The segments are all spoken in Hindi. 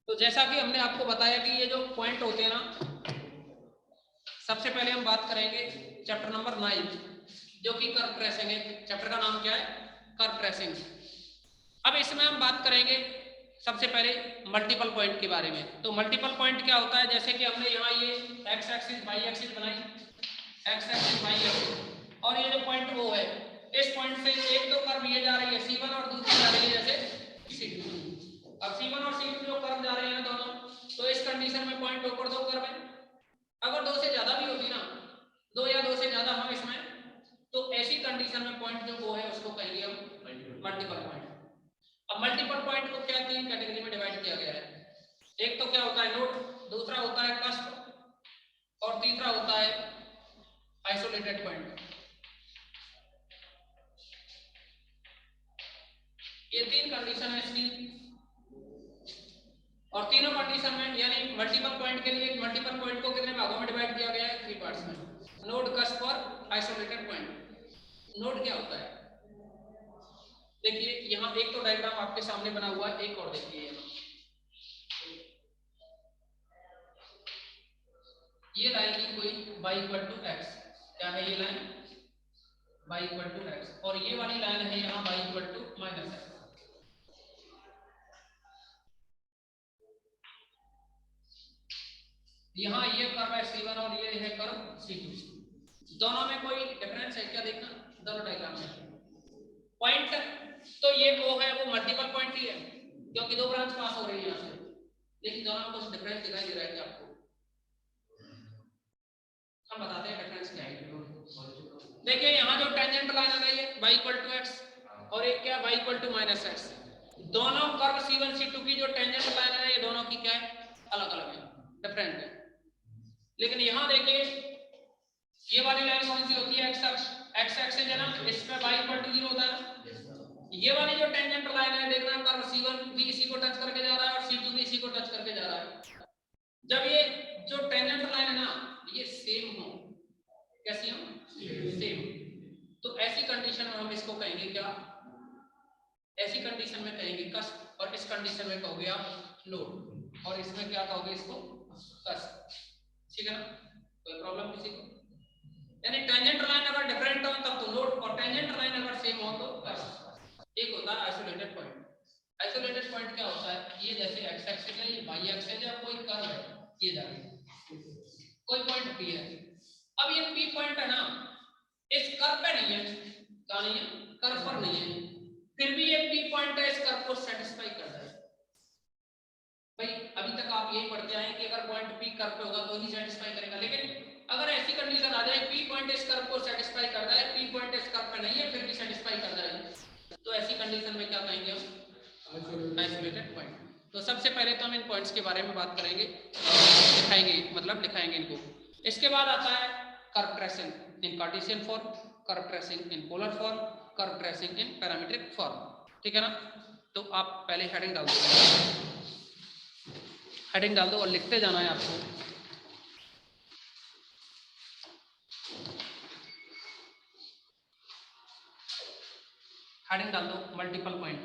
तो जैसा कि हमने आपको बताया कि ये जो पॉइंट होते हैं ना, सबसे पहले हम बात करेंगे चैप्टर नंबर 9 जो कि कर्व ट्रेसिंग है। चैप्टर का नाम क्या है? Curve tracing. अब इसमें हम बात करेंगे सबसे पहले मल्टीपल पॉइंट के बारे में। तो मल्टीपल पॉइंट क्या होता है? जैसे कि हमने यहाँ ये एक्स एक्सिस वाई एक्सिस बनाई, एक्स एक्सिस वाई एक्सिस, और ये जो पॉइंट वो है, इस पॉइंट से एक तो कर्व ये जा रही है C1 और दूसरी जा रही है जैसे C2। अब C1 और C2 जो कर्व जा रहे हैं दोनों, तो इस कंडीशन में पॉइंट ऊपर दो कर्व है। अगर दो से ज्यादा भी होती ना, दो या दो से ज्यादा हम इसमें, तो ऐसी कंडीशन में पॉइंट जो वो है उसको कहेंगे हम मल्टीपल पॉइंट। अब मल्टीपल पॉइंट को क्या 3 कैटेगरी में डिवाइड किया गया है। एक तो क्या होता है? नोड, दूसरा होता है कस्प, और तीसरा होता है आइसोलेटेड पॉइंट। ये 3 कंडीशन है इसकी, और तीनों कंडीशन में यानी मल्टीपल पॉइंट के लिए मल्टीपल पॉइंट को कितने भागों में डिवाइड किया गया है? 3 पार्ट्स में। नोड, कस्प और आइसोलेटेड पॉइंट। नोड क्या होता है? देखिए यहाँ एक तो डायग्राम आपके सामने बना हुआ है, एक और देखिए यहाँ ये लाइन की कोई y इक्वल टू x, क्या है ये line? y equal to x, और ये वाली लाइन है यहाँ y equal to minus x। यहाँ ये कर्व है C1 और ये है कर्व C2। दोनों में कोई डिफरेंस है क्या? देखना दोनों डायग्राम में पॉइंट, तो ये वो है, वो मल्टीपल पॉइंट ही है क्योंकि दो ब्रांच पास हो रही है यहाँ से, लेकिन दोनों में कुछ डिफरेंस दिखाई दे रहा है क्या आपको? हम बताते हैं डिफरेंस क्या है। देखिए यहाँ जो टेंजेंट लाइन आ रही है y इक्वल टू x, और एक क्या y equal to minus x। दोनों कर्व C1 C2 की जो टेंजेंट लाइन है, ये दोनों की क्या है? अलग अलग है, डिफरेंट है। लेकिन यहाँ देखिए ये वाली लाइन कौन सी होती है? x अक्ष, x एक्सिस है ना, इस पे y इक्वल टू 0 होता है। ये वाली जो टेंजेंट लाइन है, देखना कर्व C1 भी इसी को टच करके जा रहा है और C2 भी इसी को टच करके जा रहा है। जब ये जो टेंजेंट लाइन है ना, ये सेम हो, कैसी हो? सेम। तो ऐसी कंडीशन में हम इसको कहेंगे क्या? ऐसी कंडीशन में कहेंगे कस्प, और इस कंडीशन में कहोगे आप नोड, और इसमें क्या कहोगे? इसको कस्प। ठीक है ना? कोई प्रॉब्लम किसी को? यानी टेंजेंट लाइन अगर डिफरेंट हो तब तो नोड, और टेंजेंट लाइन अगर सेम हो तो कस्प। एक होता है आइसोलेटेड पॉइंट। आइसोलेटेड पॉइंट क्या होता है? ये जैसे एक्स एक्सिस है, ये वाई एक्सिस है, कोई कर्व है ये जा रही है, कोई पॉइंट P है। अब ये P पॉइंट है ना, इस कर्व पे नहीं है, कहां नहीं है? कर्व पर नहीं है, फिर भी ये P पॉइंट है, इस कर्व को सेटिस्फाई करता है। भाई अभी तक आप यही पढ़ते आए कि अगर पॉइंट P कर्व पे होगा तो ही सेटिस्फाई करेगा, लेकिन अगर ऐसी कंडीशन आ जाए P पॉइंट इस कर्व को सेटिस्फाई करता है, P पॉइंट इस कर्व पे नहीं है, फिर भी सेटिस्फाई करता है, तो ऐसी कंडीशन में क्या कहेंगे हम? Isolated point. तो सबसे पहले तो हम इन पॉइंट्स के बारे में बात करेंगे, दिखाएंगे, मतलब दिखाएंगे इनको। इसके बाद आता है curve tracing in Cartesian form, curve tracing in polar form, curve tracing in parametric form. ठीक है ना? तो आप पहले हेडिंग डाल दो, हेडिंग डाल दो और लिखते जाना है आपको। हेडिंग डाल दो मल्टीपल पॉइंट।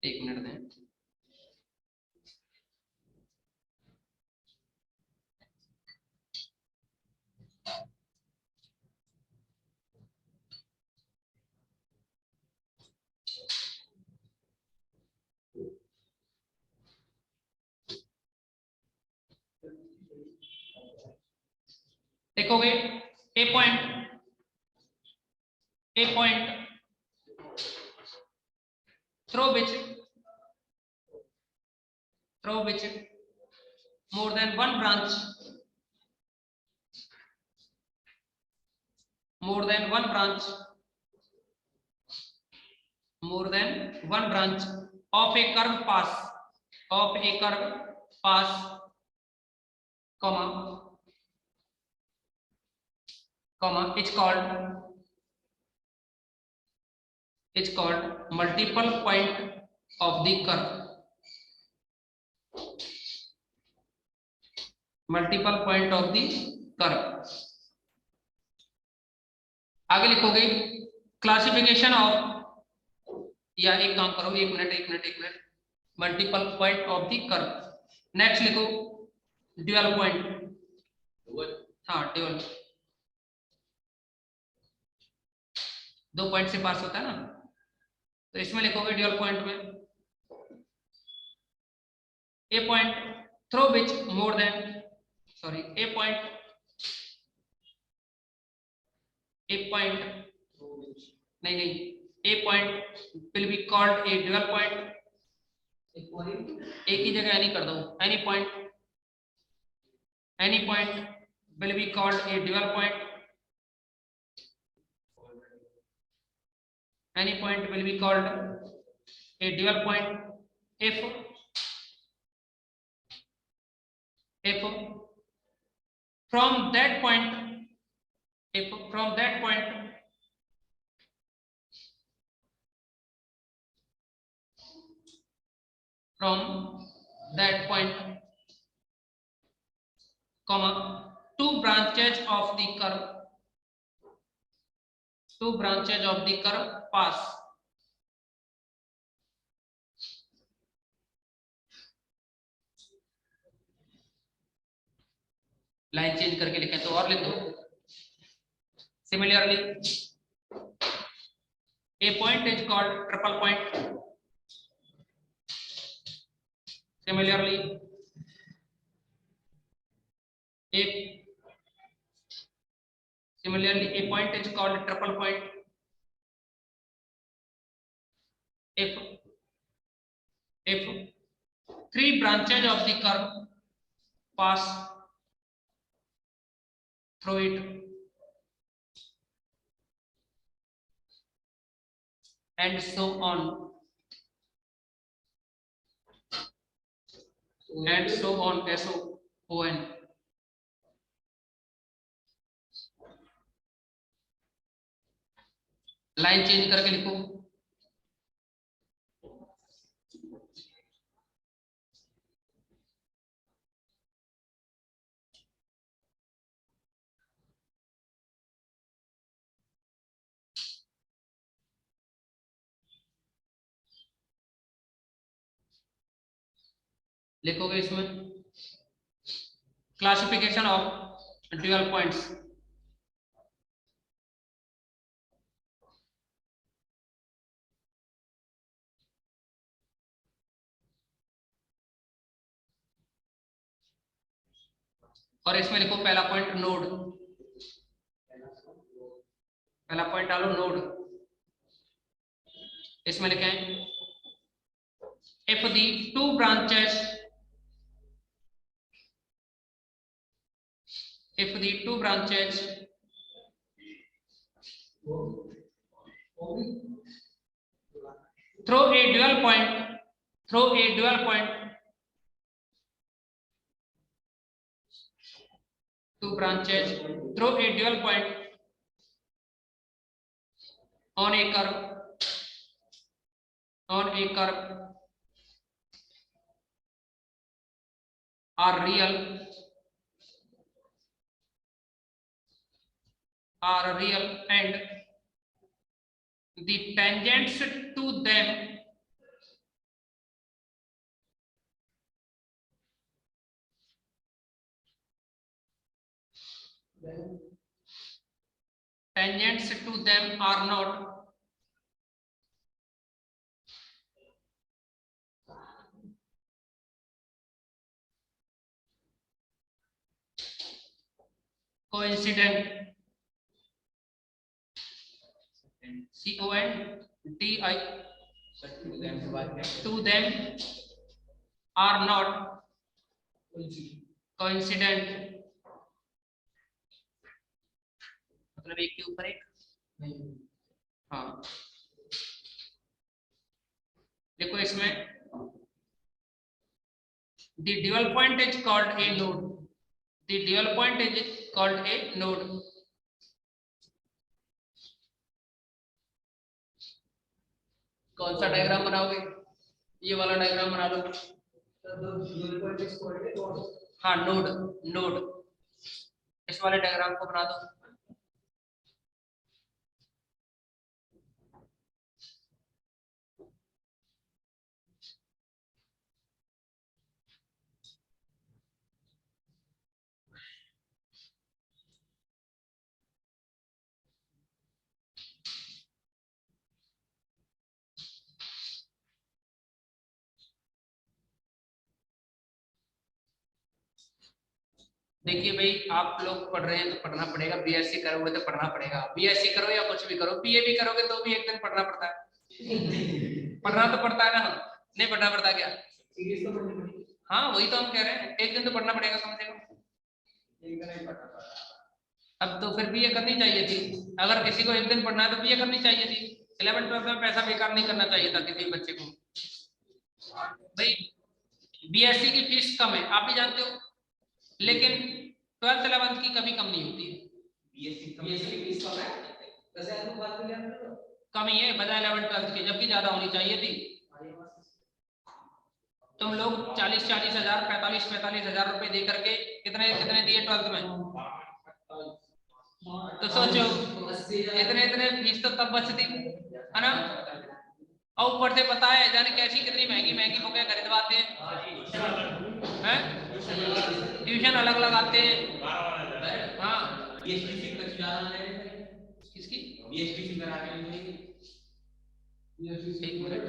एक मिनट दें। देखोगे ए point through which more than one branch, more than one branch of a curve pass, comma, it's called is called multiple point of the curve. Multiple point of the curve. आगे लिखोगे क्लासिफिकेशन ऑफ, या एक काम करो, एक minute, multiple point of the curve. Next लिखो ड्यूअल पॉइंट। हाँ ड्यूअल, दो पॉइंट से पास होता है ना, तो इसमें लिखोगे ड्यूअल पॉइंट में a point through which more than, sorry a point नहीं, a point will be called a dual point. एक ही जगह एनी कर दो, any point will be called a dual point. Any point will be called a dual point if from that point comma two branches of the curve pass, line change करके लिखें तो और लिख दो similarly a point is called triple point, similarly a point is called triple point if three branches of the curve pass through it, and so on, SON। Line change करके लिखो लिखोगे इसमें क्लासिफिकेशन ऑफ ड्यूअल पॉइंट्स। और इसमें लिखो पहला पॉइंट नोड, पहला पॉइंट डालो नोड। इसमें लिखें if the two branches through a dual point two branches through a dual point on a curve are real and the tangents to them are not coincident, CONTI, to them are not coincident, मतलब एक के ऊपर एक नहीं। हाँ देखो इसमें the dual point is called a node, कौन सा डायग्राम बनाओगे? ये वाला डायग्राम बना लो। हाँ नोड नोड, इस वाले डायग्राम को बना दो। देखिए भाई, आप लोग पढ़ रहे हैं तो पढ़ना पड़ेगा, बीएससी करोगे तो पढ़ना पड़ेगा। बीएससी करो या कुछ भी करो, बीए भी करोगे तो भी एक दिन पढ़ना पड़ता है। पढ़ना तो पड़ता है ना, नहीं पढ़ना पड़ता क्या? हाँ वही तो हम कह रहे हैं, एक दिन तो पढ़ना पड़ेगा कम से कम। अब तो फिर बीए करनी चाहिए थी, अगर किसी को एक दिन पढ़ना है तो बीए करनी चाहिए थी। 11th-12th में पैसा बेकार नहीं करना चाहिए था किसी बच्चे को। भाई बीएससी की फीस कम है, आप भी जानते हो, लेकिन 12th-11th की कभी कम नहीं होती है। बीएससी की फीस कम है, कम ही है बजाय 11th-12th के, जबकि ज्यादा होनी चाहिए थी। तुम लोग 40-40 हजार 45-45 हजार रुपए दे करके कितने कितने दिए 12th में? तो सोचो, इतने इतने फीस तो तब बचती है ना। और ऊपर से पता है जाने कैसी कितनी महंगी महंगी बुकें खरीदवाते हैं, ट्यूशन अलग लगाते हैं। हाँ किसकी? एक मिनट।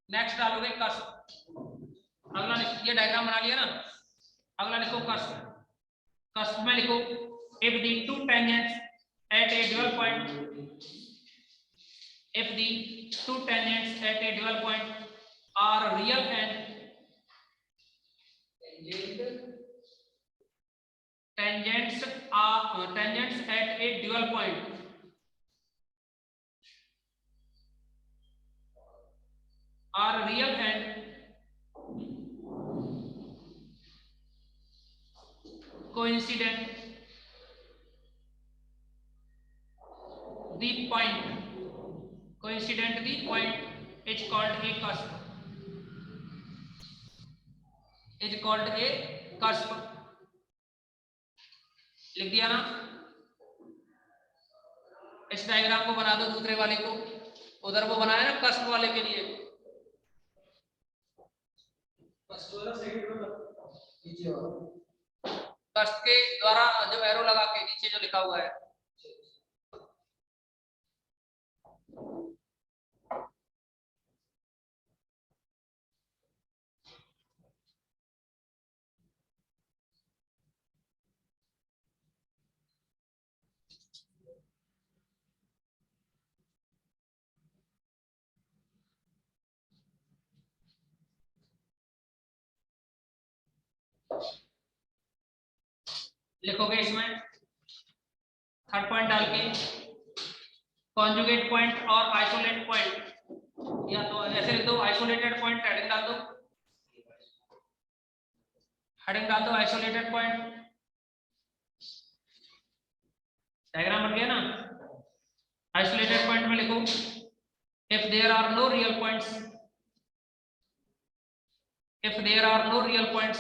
नेक्स्ट डालोगे कर्व, अगला ये डायग्राम बना लिया ना, अगला लिखो कर्व, कर्व में लिखो if the two tangents at a dual point, if the two tangents at a dual point are real and tangents at a dual point are real and coincident, the point is called a cusp, लिख दिया ना। इस डायग्राम को बना दो दूसरे वाले को, उधर वो बनाया ना कस्प वाले के लिए, कस्प के द्वारा जो एरो लगा के नीचे जो लिखा हुआ है, लिखोगे इसमें थर्ड पॉइंट डाल के कॉन्जुगेट पॉइंट और आइसोलेट पॉइंट, या तो ऐसे लिख दो आइसोलेटेड पॉइंट, हेडिंग डाल दो, हेडिंग डाल दो आइसोलेटेड पॉइंट, डायग्राम बन गया ना। आइसोलेटेड पॉइंट में लिखो if there are no real points, if there are no real points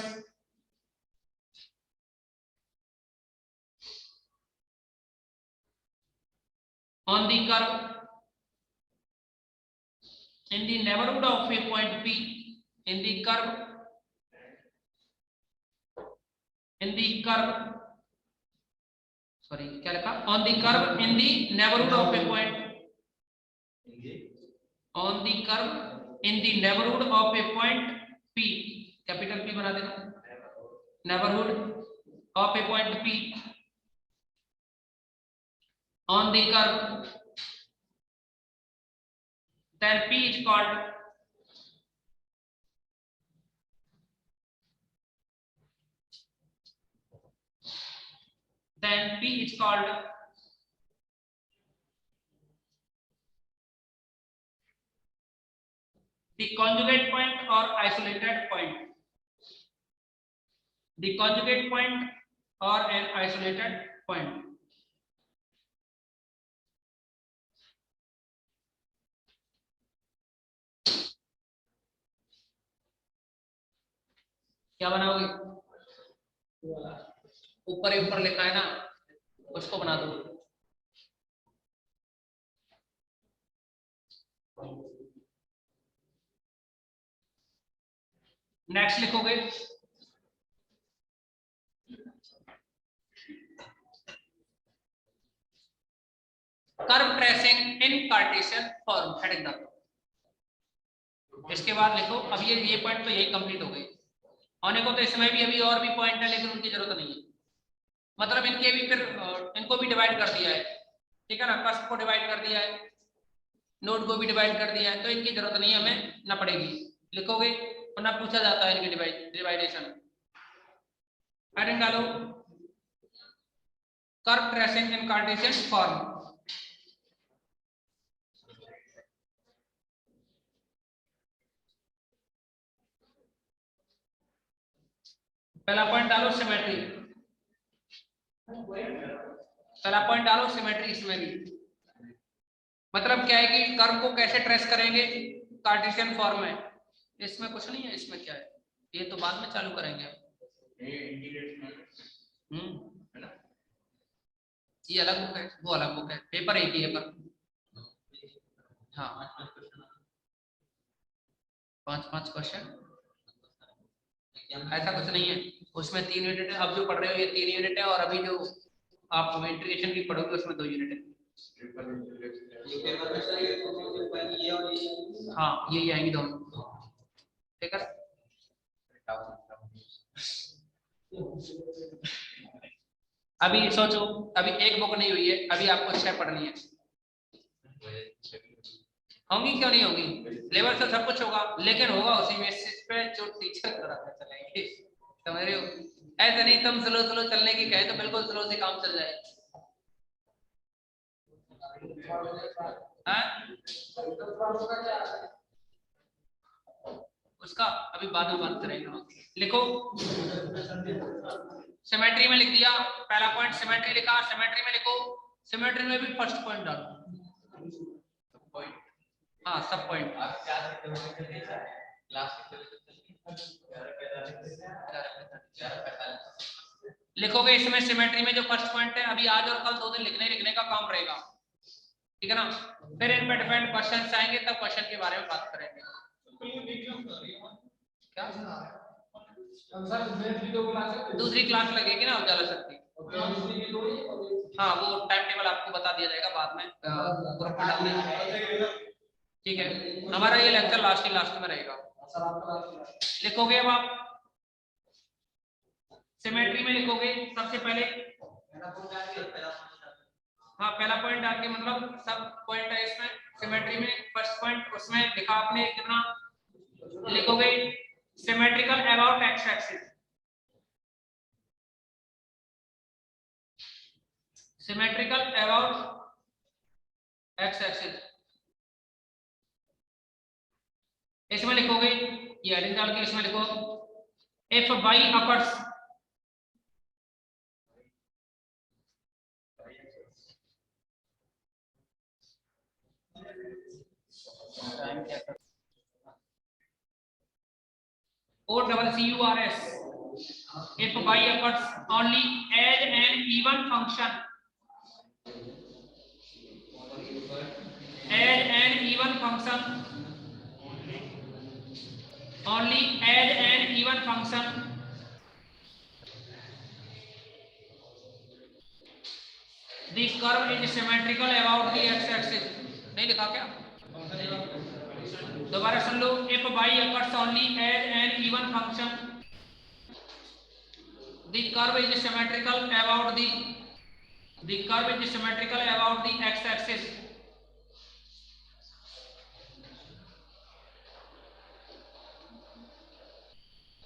on the curve in the neighborhood of a point P, in the curve sorry क्या लिखा, on the curve in the neighborhood of a point, on the curve in the neighborhood of a point P, capital P बना देना, neighborhood of a point P, on the curve, then P is called the conjugate point or isolated point, the conjugate point or an isolated point. क्या बनाओगे, ऊपर ही ऊपर लिखा है ना, उसको बना दो। नेक्स्ट लिखोगे कर्व ट्रेसिंग इन कार्टेशियन फॉर्म, हेडिंग डालो। इसके बाद लिखो, अब ये पॉइंट तो यही कंप्लीट हो गई, होने को तो इसमें भी अभी और भी पॉइंट है, लेकिन उनकी जरूरत नहीं है, मतलब इनके भी फिर इनको भी डिवाइड कर दिया है, ठीक है ना, कस्प को डिवाइड कर दिया है, नोड को भी डिवाइड कर दिया है, तो इनकी जरूरत नहीं हमें ना पड़ेगी, लिखोगे वरना पूछा जाता है इनकी डिवाइडेशन। हेडिंग डालो कर्व ट्रेसिंग इन कार्टेशियन फॉर्म। पहला पॉइंट डालो सिमेट्री, पहला पॉइंट डालो सिमेट्री, इसमें भी मतलब क्या है कि कर्व को कैसे ट्रेस करेंगे कार्टेशियन फॉर्म में, इसमें कुछ नहीं है, इसमें क्या है ये तो बाद में चालू करेंगे। ये अलग बुक है, वो अलग बुक है, पेपर एक ही है पर हाँ 5-5 क्वेश्चन ऐसा कुछ नहीं है, उसमें 3 यूनिट है, अब जो पढ़ रहे हो ये 3 यूनिट है, और अभी जो आप इंटीग्रेशन की पढ़ोगे उसमें 2 यूनिट है। हाँ यही आएंगी दोनों, ठीक है। अभी सोचो, अभी एक बुक नहीं हुई है, अभी आपको 6 पढ़नी है। होंगी क्यों नहीं होंगी, लेवल से सब कुछ होगा, लेकिन होगा उसी बेसिस पे जो टीचर कराते चलेंगे, समझ रहे हो। ऐसा नहीं तुम स्लो स्लो चलने की कहे तो बिल्कुल स्लो से काम चल जाए। उसका अभी बाद में बात करेंगे। लिखो, सिमेट्री में लिख दिया पहला पॉइंट, सिमेट्री लिखा, सिमेट्री में लिखो, सिमेट्री में भी फर्स्ट पॉइंट डालो। हाँ सब पॉइंट लिखोगे इसमें। सिमेट्री में जो फर्स्ट पॉइंट है, अभी आज और कल 2 दिन लिखने का काम रहेगा, ठीक है ना। फिर इन पे डिपेंड क्वेश्चन आएंगे, तब क्वेश्चन के बारे में बात करेंगे। क्या दूसरी क्लास लगेगी ना उजाला शक्ति, हाँ वो टाइम टेबल आपको बता दिया जाएगा बाद में, ग्रुप में डाल देंगे, ठीक है। हमारा ये लेक्चर लास्ट में रहेगा। लिखोगे अब आप सिमेट्री में, लिखोगे सबसे पहले, हाँ पहला पॉइंट डाल के, मतलब सब पॉइंट है इसमें। सिमेट्री में फर्स्ट पॉइंट उसमें लिखा आपने कितना, लिखोगे symmetrical about x axis, symmetrical about x axis, इसमें लिखोगे ये हेडिंग डाल के, इसमें लिखो if by occurs, OCCURS, if y occurs only as an even function, as an even function, only as an even function, the curve is symmetrical about the x-axis। नहीं लिखा क्या, दोबारा सुन लो। if y occurs only as an even function, the curve is symmetrical about the x-axis।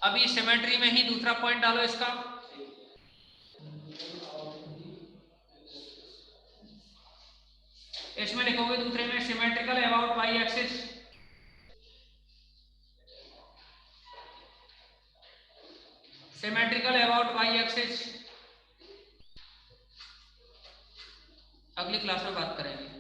अभी सिमेट्री में ही दूसरा पॉइंट डालो इसका, इसमें लिखोगे दूसरे में symmetrical about Y axis, symmetrical about Y axis. अगली क्लास में बात करेंगे।